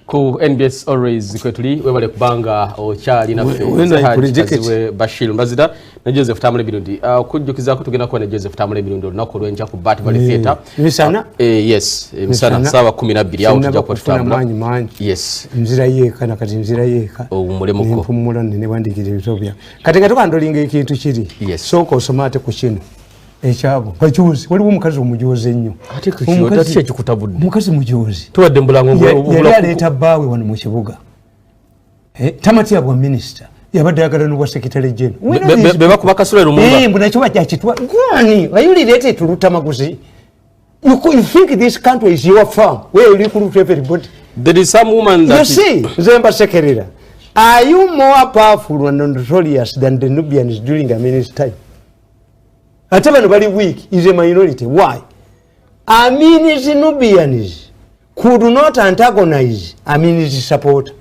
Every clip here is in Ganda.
ku NBS always kwetuli webale kubanga okyali naffe Bashir Mbazida na Joseph Tamale Mirundi kujjukiza ko tugenda ko ne Joseph Tamale Mirundi olunaku olwenja ku Bat Valley Theatre misana yes misana sawa 12 awo tujja kutambula yes nzira yeka na kati nzira yeka umulemuko mpumula ne bandikire bitobya kati katokandolinga ekintu kiri soko osomate ku kino ekyabo bajuzi waliwo mukazi omujoze nnyo ate kishota kikutabudde mukazi mujozi tuwadde mbulango yali aleeta baawe wano mu kibuga tamati ya bwa minister yabadde ayagala n'obwa secretary general be bakuba kasule lumumba mbu nakyo bakyakitwa gwani wayulireete tulutamaguzi you think this country is your farm where you recruit everybody there is some woman that you see zemba sekerera are you more powerful and notorious than the Nubians during Amin's time? Ate bano bali weak is a minority. Why? Amin's Nubians could not antagonize Amin's support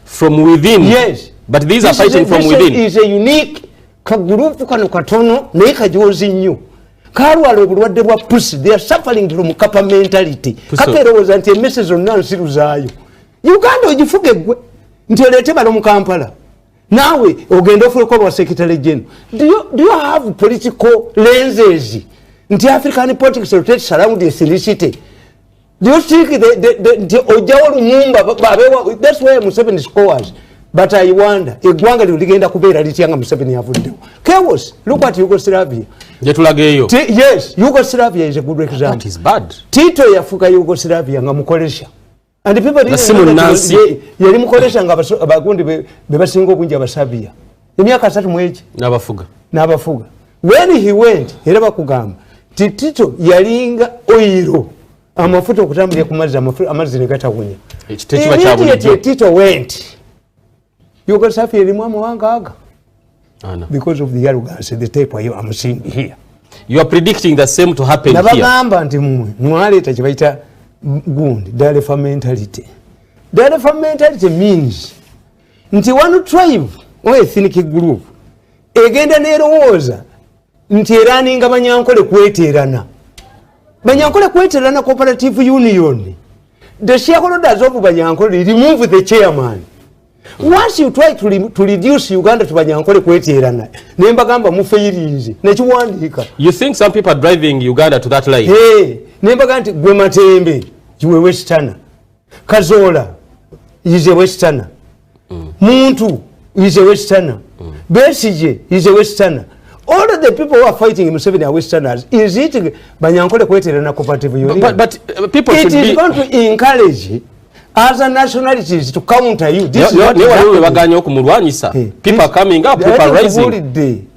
from within. Yes, but these are fighting from within. Is a unique group kano katono naye kajozi nnyo kalwala obulwadde bwa pussy. They are suffering from kappa mentality. Kakerowoza nti emesse zonna nsiruzaayo Uganda ogifuge gwe nti oleete balo mu Kampala nawe ogenda ofuuka obwa secretary general. Do you have political lenses nti African politics rotates around ethnicity? Do you think the ojawo Lumumba babewa? That's where Museveni scores. But I wonder eggwanga ligenda kubeera lityanga Museveni avuddewo chaos. Look at Yugoslavia. Yes, Yugoslavia is a good example. That is bad. Tito yafuka Yugoslavia nga mukolesha. And the people yali mukolesha nga abagundi bebasinga obungi abasabia emyaka 3 mweki n'abafuga. When he went era bakugamba Tito yalinga oiro amafuta okutambulira ku mazzi amazzi ne gatawunya. Tito went Yugoslavia erimu amawanga aga because of the arrogance, the type I'm seeing here. You are predicting the same to happen here. Nabagamba nti mwaleta kye bayita gundi Dalefa mentality. Dalefa mentality means nti one tribe or ethnic group egenda nerowooza nti eraninga banyankole kweterana. Banyankole kweterana cooperative union. The shareholders of banyankole remove the chairman. Once you try to reduce Uganda to banyankole kweterana nemba gamba mufeirize nekiwandika. You think some people are driving Uganda to that line? Hey, nemba ganti gwe Matembe jiwe Westerner, Kazola is a Westerner, Muntu is a Westerner, Besije is a Westerner. All of the people who are fighting Museveni are Westerners. Is it banyankole kweterana cooperative union? But people should be... It is going to encourage other nationalities to counter you. This is what people are coming up, people are rising.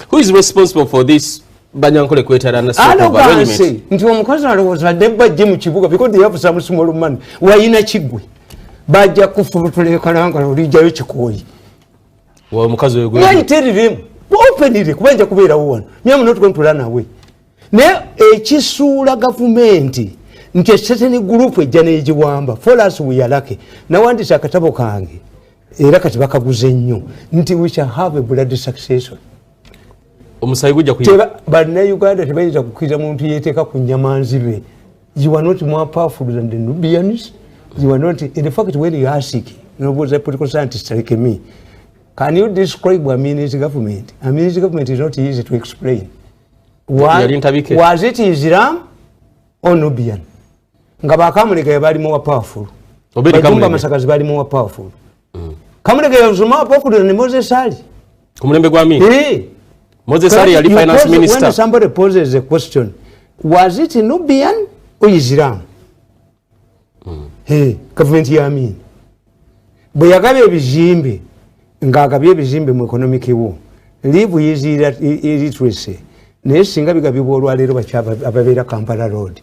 Who is responsible for this? Banyankole kweterana arrogance. Nti omukazi alowooza debba gye mu kibuga because they have some small money. Wayina kigwe. Bajja kufulutulekana olijjayo kikoyi. Wa omukazi oyo gwe. Why tell them? Openly kubanja kubeerawo wano. I'm not going to run away. Ne ekisuula gavumenti nti certain group ejja negiwamba. For us we are lucky. Nawandisa akatabo kange era kati bakaguze nnyo nti we shall have a blood succession. Omusayi gujja kuyiba bana Uganda tebayinza kukkiriza muntu yeteeka ku nyamanzibe. You are not more powerful than the Nubians. You are not, in fact, when you ask, a political scientist like me, can you describe Amini's government? Amini's government is not easy to explain. Was it Islam or Nubian? Ngabakamulega bali more powerful. Bajumba Masakazi bali more powerful. Kamulega was more powerful than Moses Ali. Kumulembe gwa Amini. Moses Ali ali finance minister. When somebody poses a question, was it Nubian or Islam? Hey, government ya Amin. Bwe yagabye ebizimbe ng'agabye ebizimbe mu economic wo. Live is illiteracy. Naye singa bigabibwa olwaleero bakyaba ababeera Kampala Road.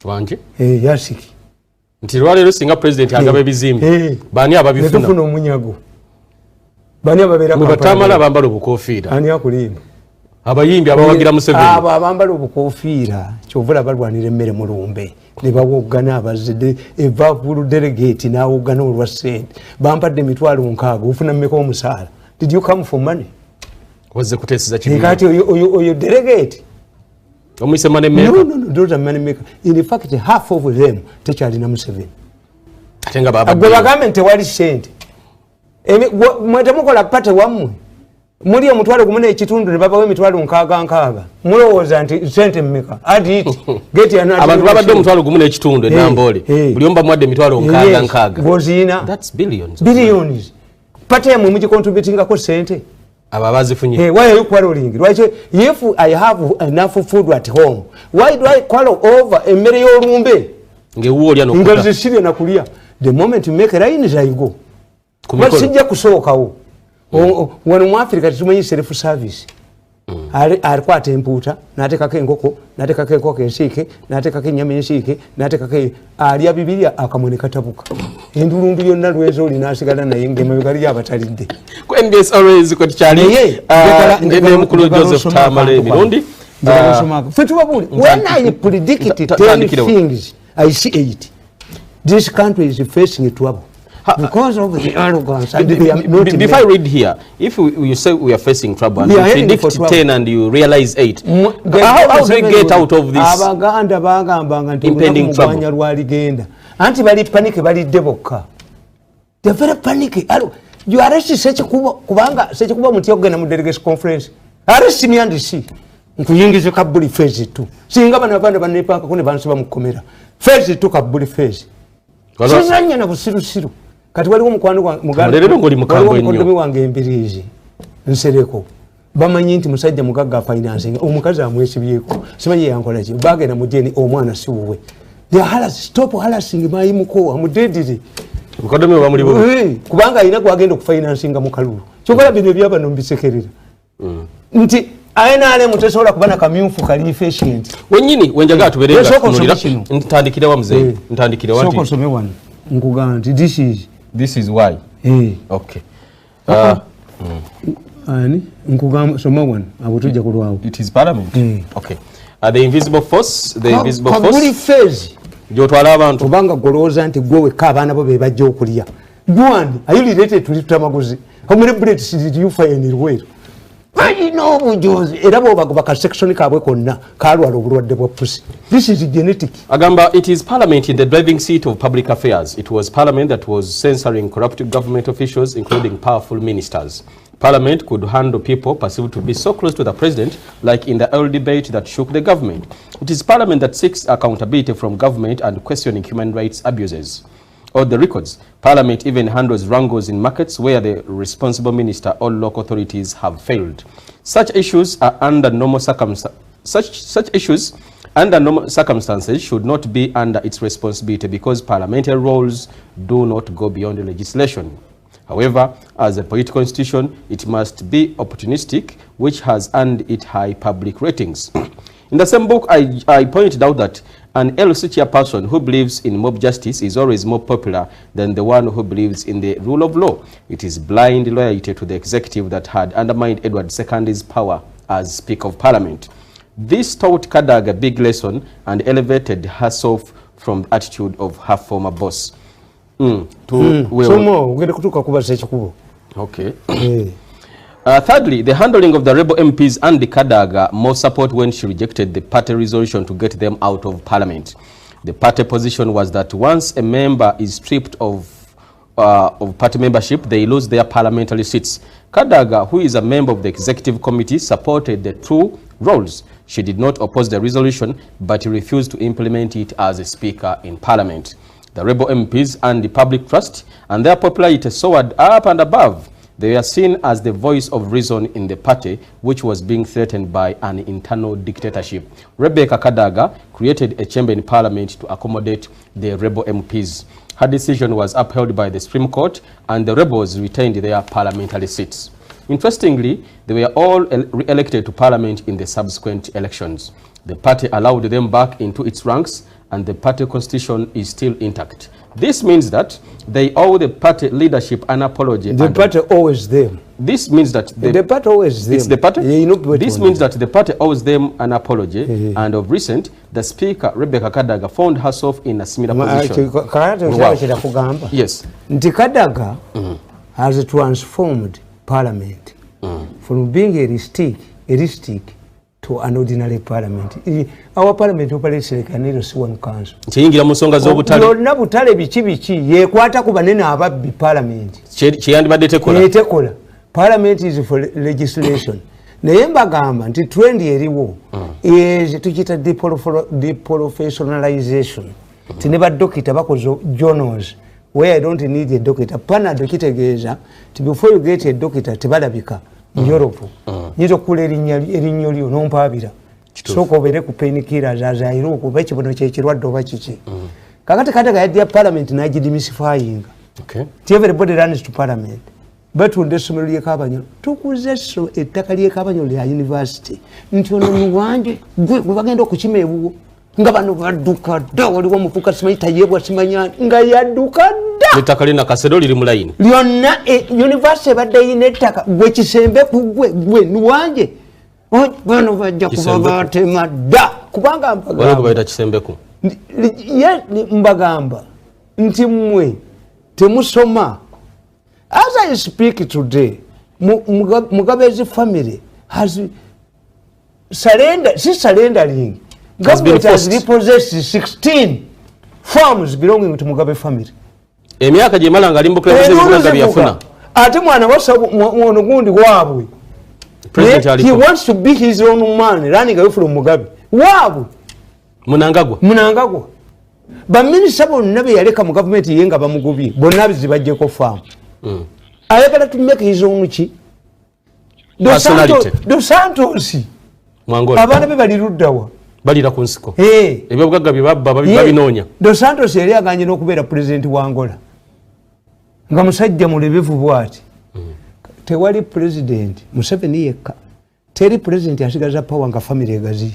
Wanje? Yasiki. Nti olwaleero singa president agaba ebizimbe. Bani ababifuna? Netufuna omunyago. Bani ababeera Kampala. Mubatamala abambala obukofiira. Ani akulimba? Abayimbi abawagira Museveni. Abo abambala obukofiira kyovula balwanira emmere mu lumbe. Ne bawogana abazide evavulu delegate n'awogana olwa ssente bampadde emitwalo 6 ufuna mmeka omusaala. Did you come for money? Wazze kuteeseza kibiina. Kati oyo delegate Omuyise money maker? No, those are money maker. In fact, half of them tekyalina Museveni. Ate nga baba gwe bagambe nti tewali ssente. Mwetemukola pate wammwe. Muli omutwalo gumu n'ekitundu ne babawo emitwalo nkaaga. Mulowooza nti ssente mmeka? Adi it. Abantu babadde omutwalo gumu n'ekitundu Nambole. Buli omu bamuwadde emitwalo nkaaga. Bw'oziyina. That's billions. Billions. Pate yammwe mugikontributingako ssente. Ababazifunye. Why are you quarreling? If I have enough food at home, why do I quarrel over emmere y'olumbe? Ngewuulya n'okuta. Ngazisirye na kulya. The moment you make lines I go. Wasijja kusookawo. Wano mu Africa tumanyi self service. Alikwata empuuta, n'ateekako enkoko, n'ateekako enkoko ensiike, n'ateekako ennyama ensiike, n'ateekako alya bibiri akamwe katabuka. Endulumbi yonna lweza oli n'asigala naye ng'emabega lya abatalidde. Ku NBS always ko tikyali ngende mukulu Joseph Tamale Mirundi. Ffe tubabuuli, when I predict 10 things, I see 8. This country is facing trouble. Because of the arrogance. Before I read here, if you say we are facing trouble and you predict 10 and you realize 8, how do we get out of this impending trouble? Anti bali panic bali deboka. They're very panicky. You arrest such a kubanga, such a kuba mutioga mu delegation conference. Arrest me and see. Nkuyingize kabuli phase 2. Singa bana bana banepaka kune bansiba mukomera. Phase 2 kabuli phase. Sizanya na busirusiru. Kati waliwo mukwano gwa mukodomi wange Embirizi Nsereko bamanyi nti musajja mugagga financing omukazi amwesibyeko simanyi yankola ki bagenda mujeni omwana si wuwe stop harassing my muko amudedire mukodomi wa muli bo kubanga alina gwagenda okufinancinga mu kalulu kyokola bino byaba nombisekerera nti ayina mutesobola kubana kamyufu kali efficient wenyini wenjaga tuberenga kunulira ntandikira wa mzee ntandikira wa soko some one ngugana nti this is why okay ani nkugamba soma one abutujja kulwawo it is parliament okay the invisible force kabuli phase jotwala abantu obanga goloza nti gwe weka abaana bo bebajja okulya gwani are you related to litamaguzi how many bullets did you fire in Rwero no bujozi era bo bagobaka section kabwe konna kalwala obulwadde bwa pussy. This is genetic. Agamba it is parliament in the driving seat of public affairs. It was parliament that was censoring corrupt government officials including powerful ministers. Parliament could handle people perceived to be so close to the president, like in the old debate that shook the government. It is parliament that seeks accountability from government and questioning human rights abuses. Or the records, parliament even handles wrangles in markets where the responsible minister or local authorities have failed. Such issues are under normal circumstances. Such issues under normal circumstances should not be under its responsibility because parliamentary roles do not go beyond the legislation. However, as a political institution, it must be opportunistic, which has earned it high public ratings. In the same book, I pointed out that an LC chairperson who believes in mob justice is always more popular than the one who believes in the rule of law. It is blind loyalty to the executive that had undermined Edward II's power as Speaker of Parliament. This taught Kadaga a big lesson and elevated herself from the attitude of her former boss. Okay. Thirdly, the handling of the rebel MPs and the Kadaga more support when she rejected the party resolution to get them out of parliament. The party position was that once a member is stripped of party membership, they lose their parliamentary seats. Kadaga, who is a member of the executive committee, supported the two roles. She did not oppose the resolution, but refused to implement it as a speaker in parliament. The rebel MPs and the public trust and their popularity soared up and above. They were seen as the voice of reason in the party, which was being threatened by an internal dictatorship. Rebecca Kadaga created a chamber in parliament to accommodate the rebel MPs. Her decision was upheld by the Supreme Court, and the rebels retained their parliamentary seats. Interestingly, they were all re-elected to parliament in the subsequent elections. The party allowed them back into its ranks, and the party constitution is still intact. This means that they owe the party leadership an apology. The party owes them. This means that the party owes them. It's the party? This means that the party owes them an apology, and of recent, the Speaker, Rebecca Kadaga, found herself in a similar position. Wow. Yes. Kadaga has transformed parliament from being eristic to an ordinary parliament. Our parliament operates like an one council. Chiyingira mu nsonga z'obutale. Yonna butale biki yekwata ku banene ababbi parliament. Kyeyandibadde tekola. Tekola. Parliament is for legislation. Naye mbagamba nti trend eriwo is tukiyita deprofessionalization. Tine baddokita bakoze journals where I don't need a doctor. Panado kitegeeza ti before you get a doctor tebalabika mu Europe. Nyizo kula erinnyo lyo n'ompaabira. Sooka obeere ku painkillers azaayira okuba ekibono ky'ekirwadde oba kiki. Kakati kati gayadde parliament n'agidemysifying. Okay. Everybody runs to parliament. Batunda essomero ly'ekabanyolo tukuze ettaka ly'ekabanyolo lya university nti ono muwanje gwe bagenda okukima ebuwo nga bano badduka dda waliwo omufuka simanyi tayeebwa simanya nga yadduka dda ettaka lina kasero liri mu layini lyonna university ebadde yina ettaka gwe kisembe ku gwe nuwanje bano bajja kuba batema dda kubanga mbagamba kisembeku mbagamba nti mmwe temusoma. As I speak today, Mugabe's family has surrendering. Government has repossessed 16 farms belonging to Mugabe family. Emyaka gye malanga ali mbukulembeze ebigunda byafuna. Ate mwana wasa mwono gundi waabwe. He wants to be his own man running away from Mugabe. Waabwe. Munangagwa. Baminisita bonna be yaleka mu government yenga bamugubye. Bonna bizibajjeko farm. Ayagala to make his own Dos Santos Mwangola abaana be bali luddawa balira ku nsiko ebyo bugagga bye babinoonya. Dos Santos yali aganye n'okubeera president wa Angola nga musajja mulebevu bw'ati tewali president Museveni yekka teri president asigaza power nga family egazi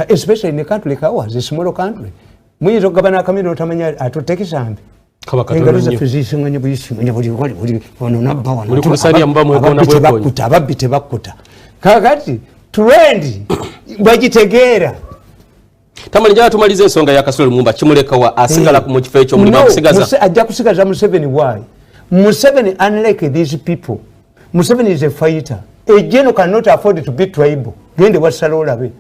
especially in a country like ours, a small country. Muyinza okugabana akamiro otamanya atutekisambi ababbi tebakkuta kakati trend bagitegeera. Tamale jala tumalize ensonga ya Kasule Lumumba kimulekawa asigala mu kifo ekyo mulimu akusigaza ajja kusigaza Museveni. Why? Museveni, unlike these people, Museveni is a fighter. A general cannot afford to be tribal. Gende wasala olabe.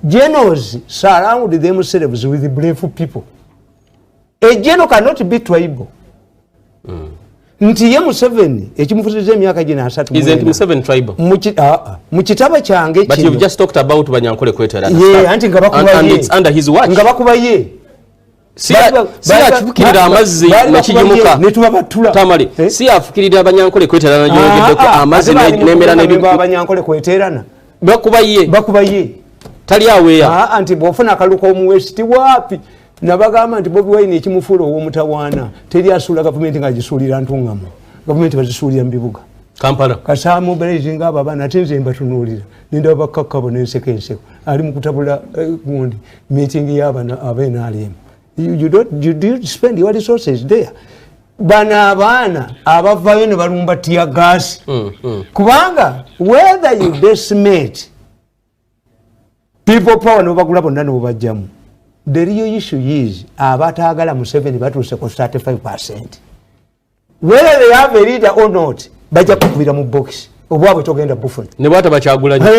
Generals surround themselves with brave people. A general cannot be tribal. Nti ye Museveni ekimufuziza emyaka gina 3 Isn't Museveni tribal? Mu kitabo kyange But you've just talked about Banyankole Kwetera. Yeah, anti and it's under his watch. Ngabakuba ye. Siya chukirira amazzi nakijimuka. Tamale. Siya afukirira Banyankole Kwetera najogeddeko amazzi nemera nebiba Banyankole Kweterana. Bakuba ye. Tali aweya. Anti bofuna akaluko mu West wapi? Nabagamba nti Bobi Wine ekimufuula ow'omutawaana teri asuula gavumenti nga gisuulira ntungamu. Gavumenti bazisuulira mu bibuga. Kampala. Kasaamu mobilizing abo abaana ate nze mbatunuulira. Ninda bakkakabo n'enseko enseko. Ali mu kutabula gundi meeting y'abaana ab'NRM. You don't spend your resources there. Bana abaana abavaayo ne balumba tear gas. Kubanga whether you decimate people power n'obagula bonna n'obajjamu. The real issue is abatagala Museveni batuuse ku 35%. Whether they have a leader or not, bajja kukubira mu box. Obwabwe togenda bufuna. Ne bwata bakyagula nnyo.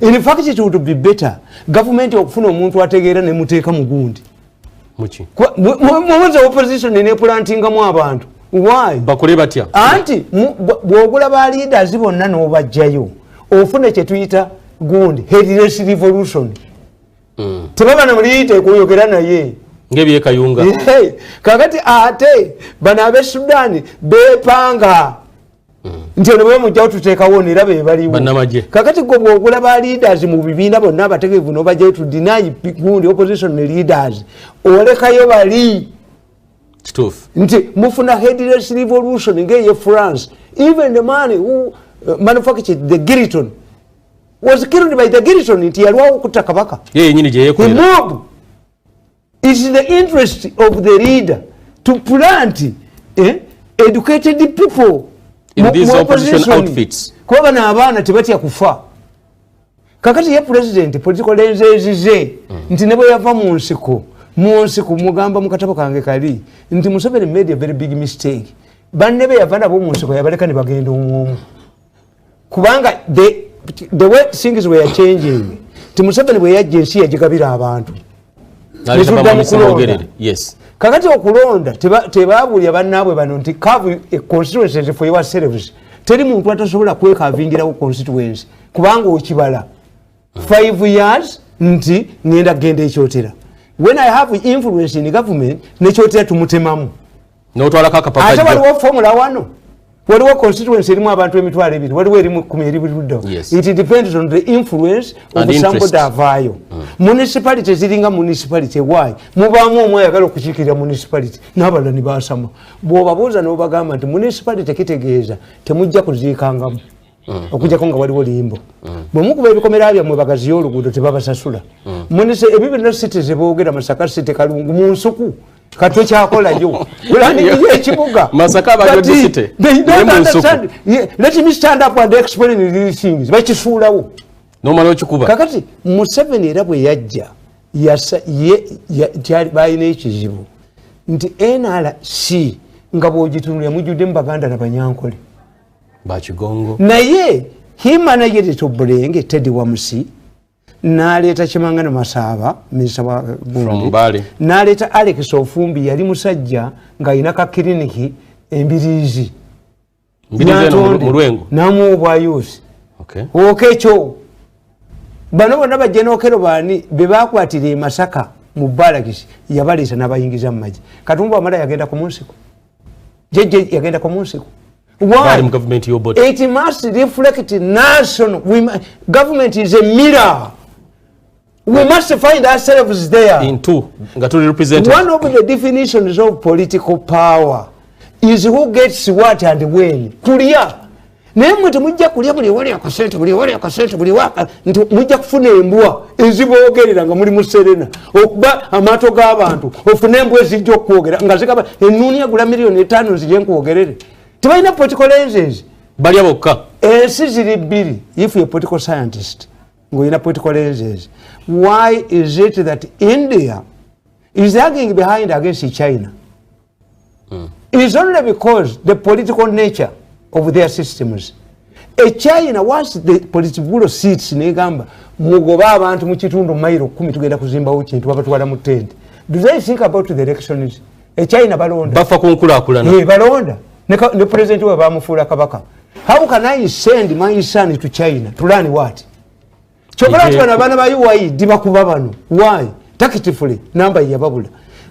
In fact it would be better government okufuna omuntu ategeera ne muteeka mu gundi. Muki. Muze opposition ne plantinga mu abantu. Why? Bakole batya. Anti bwogula ba leaders bonna n'obajjayo. Ofune kye tuyita gundi headless revolution. Tebaba na muliyite kuyogera naye ngebye kayunga kakati ate bana abe Sudan bepanga nti ono bwe mujja tuteekawo nera be baliwo kakati go bwogula ba leaders mu bibiina bonna abategeevu n'obajjayo to deny gundi opposition leaders olekayo bali kituufu nti mufuna headless revolution ng'eye France. Even the man who manufactured the Giriton was killed by the Giriton nti yalwawo okutta kabaka. Nyini gye yeekolera. It's the interest of the leader to plant educated people in these opposition outfits. Kuba bana abaana tebatya kufa. Kakati ye president political lenzezize nti ne bwe yava mu nsiko mugamba mu katabo kange kali nti Museveni made a very big mistake. Banne be yava nabo mu nsiko yabaleka ne bagenda omwomu. Kubanga the way things were changing Museveni bwe yajja ensi yagigabira abantu yes kakati okulonda tebaabulya bannaabwe bano nti have a constituency for yourselves teri muntu atasobola kwekavingirawo constituency kubanga okibala 5 years nti ngenda genda ekyotera when I have influence in government nekyotera tumutemamu n'otwalako akapapajjo ate waliwo formula wano waliwo constituency erimu abantu emitwalo ebiri waliwo erimu 10 eri buluddo it depends on the influence of somebody avaayo municipality ziringa municipality why mubaamu omwe ayagala okukiikirira municipality n'abalala ne baasama bw'obabuuza n'obagamba nti municipality kitegeeza temujja kuziikangamu okujjako nga waliwo limbo bwe mukuba ebikomera byammwe bagaziyo oluguudo tebabasasula ebyo byonna city ze boogera Masaka city Kalungu mu nsuku katwe kyakolayo bulandiyo ekibuga Masaka abajjo city let me stand up and explain these things bakisuulawo nomala okikuba kakati Museveni era bwe yajja balina ekizibu nti NRC nga bw'ogitunulira mujjudde mu Baganda n'Abanyankole bakigongo naye he managed to bring Teddy Wamsi n'aleeta Kimangana Masaba minisita wa Gundi n'aleeta Alex Ofumbi yali musajja ng'alina ka kiriniki Embiriizi mu Lwengo n'amuobwayusi okekyo bano bonna bajja n'okero baani be baakwatira e Masaka mu Balakisi yabaleeta n'abayingiza mu magye Katumba Wamala yagenda ku munsiko jejje yagenda ku munsiko. Why? It must reflect national. Government is a mirror. We must find ourselves there. In two, represented. One of the definitions of political power is who gets what and when. Kulia. Nemwe temujja kulya buli wali akasente buli waka mujja kufuna embwa eziboogerera nga muli muserena okuba amaato g'abantu ofune embwa ezijja okwogera nga zigaba ennuuni agula $5,000,000 nzije nkwogerere. Tebalina political lenses. Bali abokka. Ensi ziri bbiri. If you're a political scientist, ng'olina political lenses. Why is it that India is lagging behind against China? It is only because the political nature of their systems. China, once the political seats negamba mugoba abantu mu kitundu mayiro 10 tugenda kuzimbawo kintu babatwala mu tent. Do they think about the elections? China balonda. Bafa kunkulakulana. Balonda. The president wa bamufuula kabaka. How can I send my son to China to learn what? Chokora twana bana ba UI dibakuba bano. Why? Tactfully number yababula.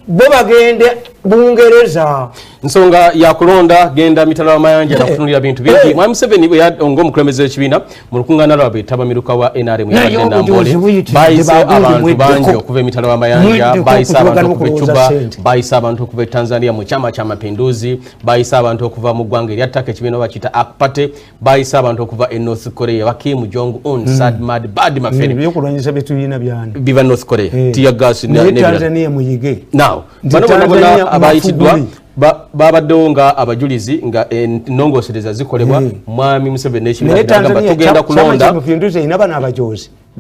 Boba gende Bungereza. Nsonga ya kulonda genda mitala mayanja na kutunulira bintu bingi. Mwami Museveni bwe ngo mukulembeze ekibiina mu lukungana lwabwe tabamiruka wa NRM yabadde Nambole. Bayise abantu bangi okuva emitala w'amayanja, bayise abantu okuva Cuba, bayise abantu okuva Tanzania mu Chama cha Mapinduzi, bayise abantu okuva mu ggwanga eryattaka ekibiina bakita Akpate, bayise abantu okuva North Korea Kim Jong Un, Sad Mad Bad Mafeni. Byokulwanyisa bituyina byani. Biva North Korea. Tear gas ne Tanzania muyige. Now, bano abayitidwa babaddewo nga abajulizi nga ennongosereza zikolebwa mwami Museveni n'ekibiina tugenda kulonda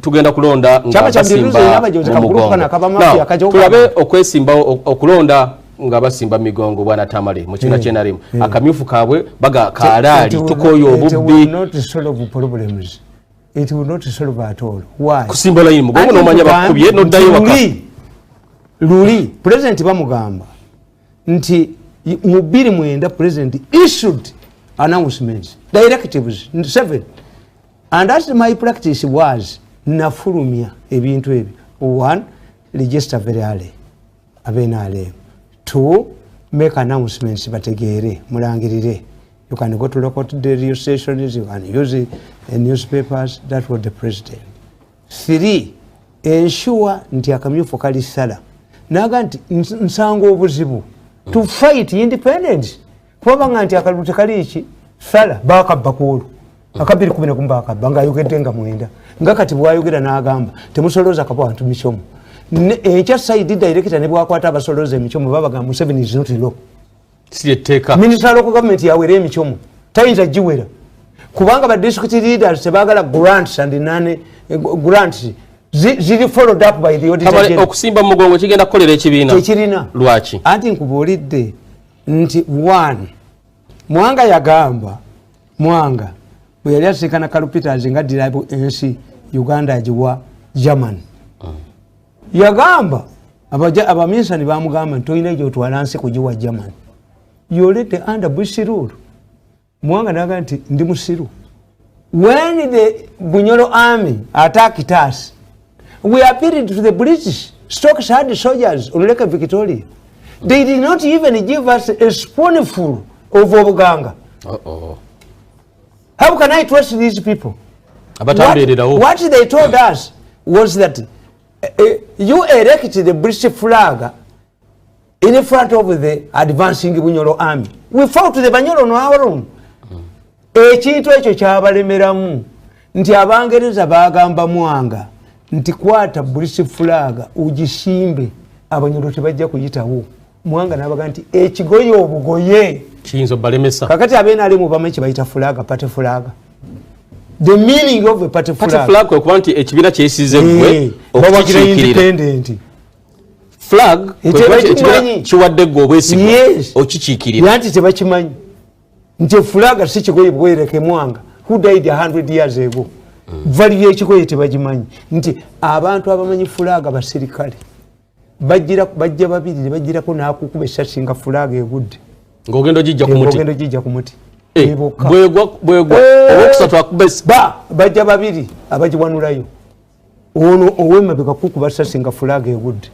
tugenda kulonda nga basimba mu mugongo. Tulabe okwesimbawo okulonda nga basimba migongo bwana Tamale mu kibiina ky'NRM akamyufu kaabwe baga kaalaali tukooya obubbi. It will not solve at all. Why? Kusimba layini mugongo n'omanya bakubye n'oddayo waka. Luli president bamugamba nti mu 2009 president issued announcements directives 7 and as my practice was nafulumya ebintu ebyo. 1 register very early abenale. 2 make announcements bategeere mulangirire. You can go to local radio stations, you can use newspapers. That was the president. 3 ensure nti akamyufu kali sala naga nti nsango obuzibu to fight independence kubanga nti akalute kali iki sala bakabba kuulu akabiri 10 bakabba nga ayogedde nga mwenda nga kati bwayogera n'agamba temusoloza kapa bantu michomo ekya side director ne bwakwata abasoloza emichomo babagamba Museveni is not law siyeteka minister local government yawere emichomo tayinza jiwera kubanga ba district leaders sebagala grants and nane grants ziri followed up by the auditor general. Okusimba mugongo kigenda kukolera ekibiina lwaki anti nkubuulidde nti 1 Mwanga yagamba Mwanga bwe yali asikana Kalupiters nga dirabu ensi Uganda agiwa German. Yagamba abaminsani bamugamba nti olina gy'otwala nsi kugiwa German. You already under Bush rule. Mwanga naga nti ndi musiru. When the Bunyoro army attacked us, we appealed to the British. Stokes had soldiers on Lake Victoria. They did not even give us a spoonful of Obuganga. How can I trust these people? What they told us was that you erected the British flag in front of the advancing Bunyoro army. We fought the Bunyoro on our own. Ekintu ekyo kyabalemeramu nti Abangereza bagamba Mwanga nti kwata British flag ugisimbe Abanyoro tebajja kuyitawo. Mwanga nabaga nti ekigoye obugoye kiyinza balemesa. Kakati abena ali mu bamenyi bayita flag party flag. The meaning of a party flag. Party flag kwa nti ekibira kyesize gwe okukikirira. Flag kwa ekibira kiwadde gwe obwesigwa okikikirira. Yanti tebakimanyi. Nti flag si kigoye bwereke Mwanga who died 100 years ago. Value ekigoye tebagimanyi. Nti abantu abamanyi flag abasirikale bajja babiri bajjirako nakukuba essasi nga flag egudde. Ng'ogendo jijja ku muti. Bwegwa okusatu akubesa bajja babiri abagiwanulayo. Ono owemabeka kukuba essasi nga flag egudde.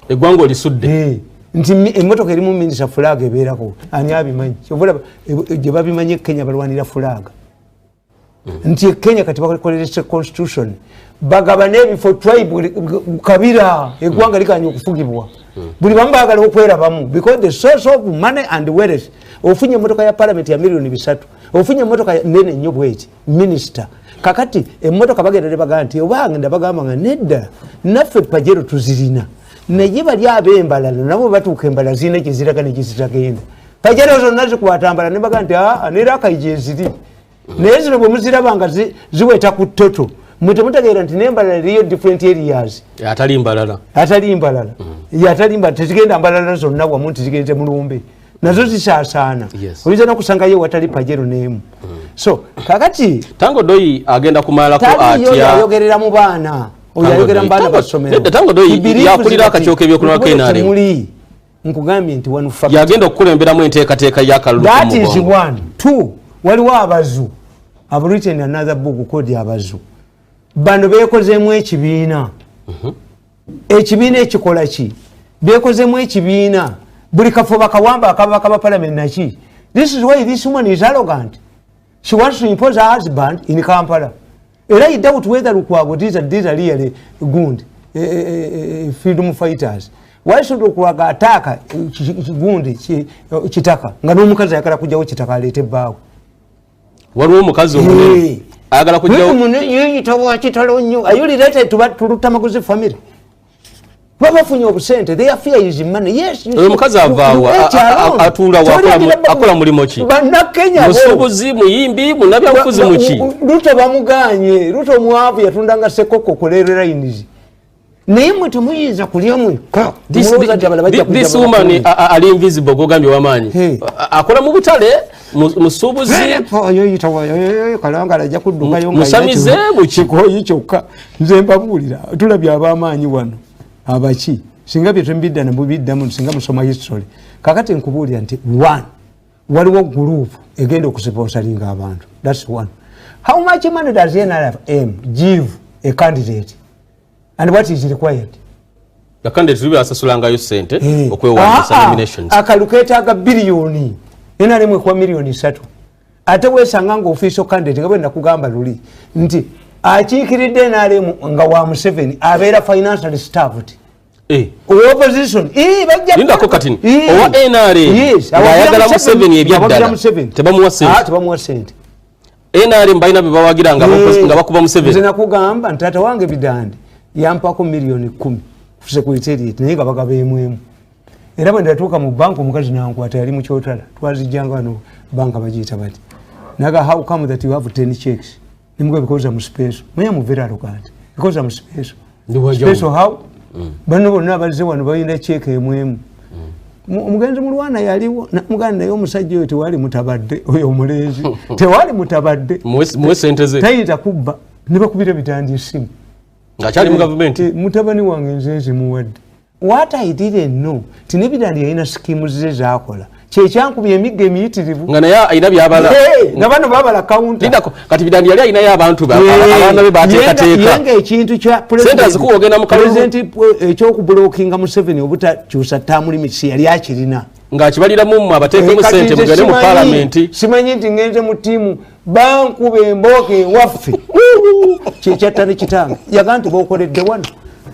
Eggwanga olisudde. Nti emmotoka erimu minisita flag ebeerako ani abimanyi. Kyovula gye babimanyi Kenya balwanira flag. Nti Kenya kati bakolera constitution bagaba n'ebifo tribe kabira eggwanga likanye okufugibwa. Buli bamu baagala okwerabamu because the source of money and wealth. Ofunye emmotoka ya parliament ya million 3. Ofunye emmotoka nene nnyo bweti minister. Kakati emmotoka bagenda baga nti obanga bagamba nga nedda naffe Pajero tuzirina. Naye bali abembalala nabo batuuka embala zina gye ziraga ne gye zitagenda. Pajero zonna zikwatambala ne baga nti anera akayije ziri. Naye zino bwe muzirabanga ziweta ku toto. Mutemutegeera nti n'embalala eriyo different areas. Atali mbalala. Yatali mbalala tezigenda mbalala zonna wamu nti zigende mu lumbe. Nazo zisaasaana. Oyinza n'okusangayo watali Pajero n'emu. So kakati Tango Doi agenda kumalako atya. Ayogerera mu baana. Oyayogera mbana basomero. Tango Doi yakulira akacooka ebyokulwa kenale. Muli nkugambye nti wanu fact. Yagenda okukulemberamu enteekateeka y'akalulu. That is one. Two. Waliwo abazu. I've written another book called Abazu. Bano beekozeemu ekibiina. Ekibiina ekikola ki? Beekozeemu ekibiina. Buli kafo bakawamba akabaka ba parliament naki. This is why this woman is arrogant. She wants to impose her husband in Kampala. Era I doubt whether Lukwago these are really good freedom fighters. Why should Lukwago attack gundi kitaka? Nga n'omukazi ayagala kujjawo kitaka aleete bbaawe. Waliwo omukazi omunene ayagala kujjawo yeyitawo kitalo nnyo. Are you related to Tulutamaguzi family? Babafunye obusente. Their fear is money. Yes. Omukazi avaawa atuula akola mulimo ki? Bannakenya musuubuzi muyimbi munnabyabufuzi muki? Ruto bamuganye. Ruto mwavu yatundanga sekoko kolera lines. Naye mwe temuyinza kulya mwekka. This woman ali invisible gogambye wamaanyi. Akola mu butale musuubuzi kalangala ajja kuddukayo musamize mu kikoyi kyokka. Nze mbabuulira tulabye abamaanyi wano. Abachi singa bye tumbidda na bubiddamu singa musoma history. Kakati nkubuulira nti one waliwo group egenda okusponsoringa abantu. That's one. How much money does NRM give a candidate? And what is required? The candidate will be asasulanga sente okwewandisa nominations. Akaluketa aga bilioni. NRM kwa milioni 3. Ate wesanga nga official candidate nga bwenda kugamba luli nti akiikiridde NRM nga wa Museveni abeera financial staffed. Opposition bajja kokatini owa NRM ayagala Museveni ebyaddala tebamuwa sente. NRM balina bye bawagira nga bakuba Museveni. Nze nakugamba nti taata wange Bidande yampako milioni 10 ku secretariat naye nga bagabeemwemu. Era bwe ndatuuka mu banka omukazi nankwata yali mu kyotala twazijjanga wano banka bagiyita bati. Naga how come that you have 10 checks? Because I'm special. I am very arrogant. Because I'm special. Special how? Bano bonna abazze wano balina check emwemu. omugenzi mulwana yaliwo muganda naye omusajja oyo tewali mutabadde oyo omulenzi tewali mutabadde muwe sente ze tayita kubba ne bakubira bitandi esimu ng'akyali mu gavumenti mutabani wange nze nzimuwadde what I didn't know tinebidandi yalina skimu ze zakola kyekyankubye emigga emiyitirivu nga naye ayina byabala nga bano babala kawunta kati bidandi yali ayinayo abantu abaana be bateekateeka yenga ekintu kya pulezidenti ekyokubulookinga Museveni obutakyusa ttaamu limiti yali akirina ng'akibaliramu mmwe abateekemu sente mugende mu paalamenti simanyi nti ngenze mu ttiimu bankuba embooka ewaffe kyekyatta ne kitange yaga nti bookoledde wano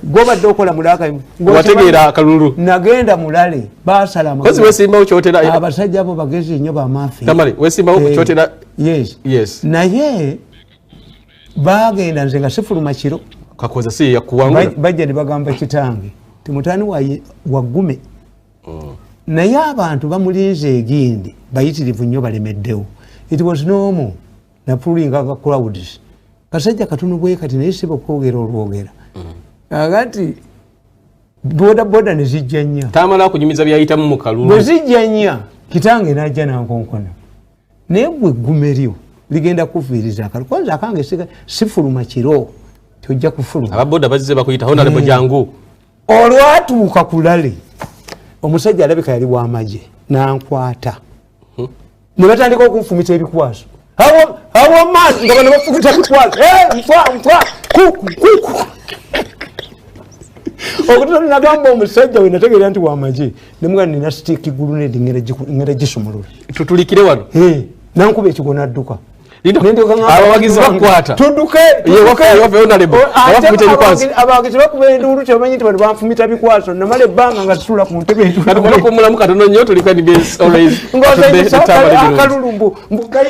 gobadde okola mulaka wategeera akalulu nagenda mulale basala kozi wesimbawo kyotera abasajja abo bagezi nnyo bamafia tamale wesimbawo kyotera yes naye bagenda nze nga sifuluma kiro kakoza si yakuwangula bajja ne bagamba kitange timutani wagume naye abantu bamulinze egindi bayitirivu nnyo balemeddewo it was normal napulinga crowds kasajja katono bwe kati naye sibo kwogera olwogera agati boda nezijja nnya tamala kunyumiza byayitamu mu kalulu nezijja nnya kitange najja nankonkona naye bwe gume lyo ligenda kuviiriza akalulu kwanza akange sifuluma kiro tojja kufuluma ababoda bazze bakuyita honorable jangu olwatuuka kulale omusajja alabika yali w'amagye nankwata ne batandika okunfumita ebikwaso awo mazi nga bano bafumita ebikwaso mpwa kuku okutono nagamba omusajja we nategeera nti w'amagye nemuga nina sitiiki gulunedi ngera gisumulula tutulikire wano nankuba ekigona adduka abawagizi bakwata tudduke abawagizi bakuba enduulu kyebamanyi nti bano banfumita bikwaso namala ebbanga nga zitula ku ntebe kumulamu katono nnyo tulikaniakalulu